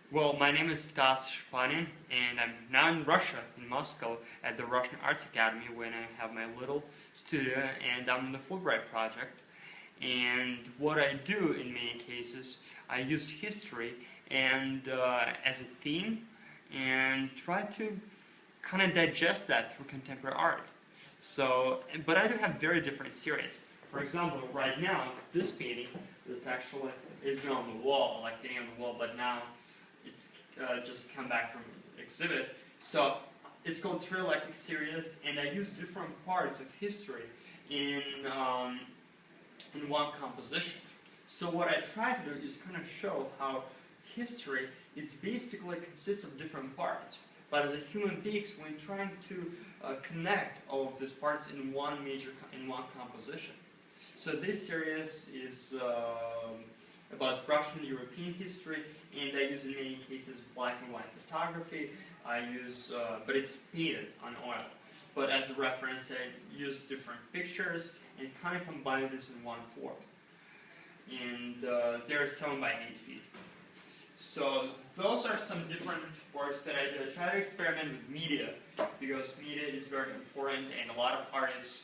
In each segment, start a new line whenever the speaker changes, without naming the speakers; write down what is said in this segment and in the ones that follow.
Well, my name is Stas Shpanin, and I'm now in Russia, in Moscow, at the Russian Arts Academy, when I have my little studio, and I'm in the Fulbright project. And what I do in many cases, I use history and as a theme, and try to kind of digest that through contemporary art. So, but I do have very different series. For example, right now, this painting is actually is on the wall, like getting on the wall, but now it's just come back from exhibit. So it's called Trilogic series, and I use different parts of history in one composition. So what I try to do is kind of show how history is basically consists of different parts. But as a human beings, we're trying to connect all of these parts in one composition. So this series is about Russian European history, and I use in many cases black and white photography. I use, but it's painted on oil. But as a reference, I use different pictures and kind of combine this in one form. And they're 7 by 8 feet. So those are some different works that I do. I try to experiment with media, because media is very important, and a lot of artists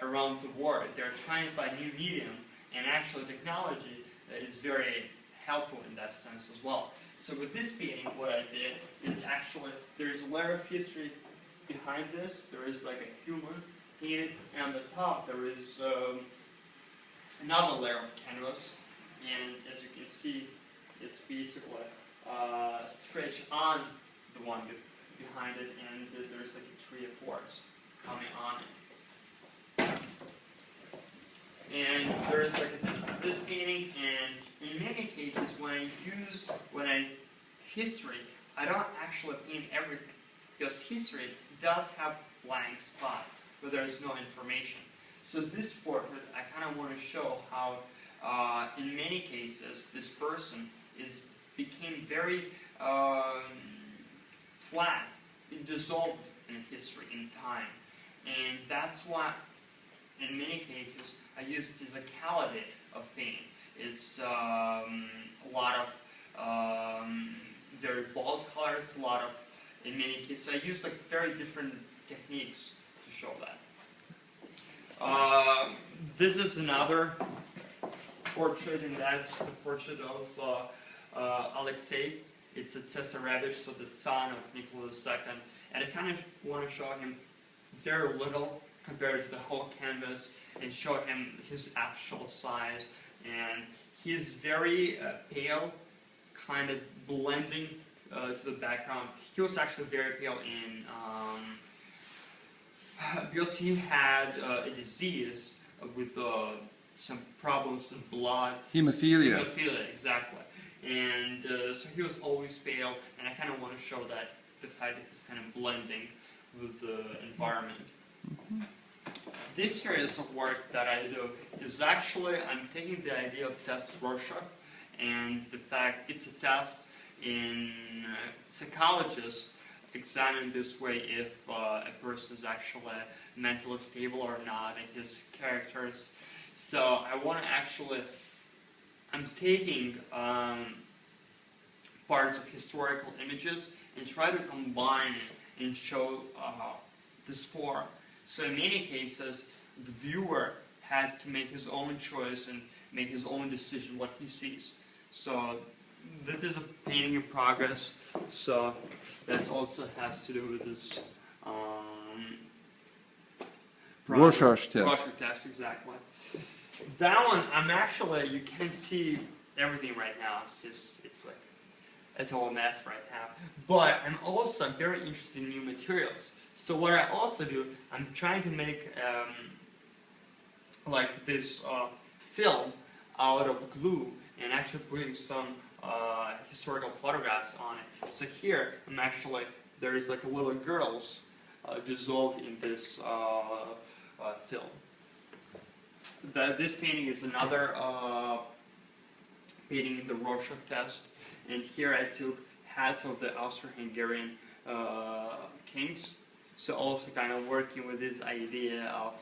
around the world, they're trying to find new medium, and actually technology is very helpful in that sense as well. So with this painting, what I did is actually, there's a layer of history behind this. There is like a human painted, and on the top there is another layer of canvas, and as you can see, it's basically stretched on the one behind it, and there's like a tree of forest coming on it. And there's like this painting, and in many cases when I history, I don't actually paint everything, because history does have blank spots where there's no information. So this portrait, I kind of want to show how in many cases this person became very flat. It dissolved in history, in time. And that's why, in many cases, I use physicality of painting. It's a lot of very bold colors, a lot of, in many cases, I use like very different techniques to show that. This is another portrait, and that's the portrait of Alexei. It's a Tsarevich, so the son of Nicholas II. And I kind of want to show him very little compared to the whole canvas, and show him his actual size. And he's very pale, kind of blending to the background. He was actually very pale in because he had a disease with some problems with blood.
Hemophilia.
Hemophilia, exactly. And so he was always pale, and I kind of want to show that the fact that he's kind of blending with the environment.
Mm-hmm.
This series of work that I do is actually, I'm taking the idea of test Rorschach, and the fact it's a test in psychologists examine this way if a person is actually mentally stable or not, and his characters. So I want to actually, I'm taking parts of historical images and try to combine and show this form. So in many cases, the viewer had to make his own choice and make his own decision what he sees. So this is a painting in progress, so that also has to do with this
Rorschach test.
Rorschach test, exactly. That one, I'm actually, you can't see everything right now. It's like a total mess right now. But I'm also very interested in new materials. So what I also do, I'm trying to make like this film out of glue, and actually putting some historical photographs on it. So here, I'm actually, there is like a little girls dissolved in this film. This painting is another painting in the Rorschach test, and here I took hats of the Austro-Hungarian kings. So also kind of working with this idea of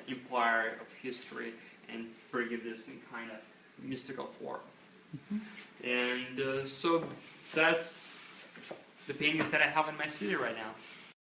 empire, of history, and bringing this in kind of mystical form. And so that's the paintings that I have in my city right now.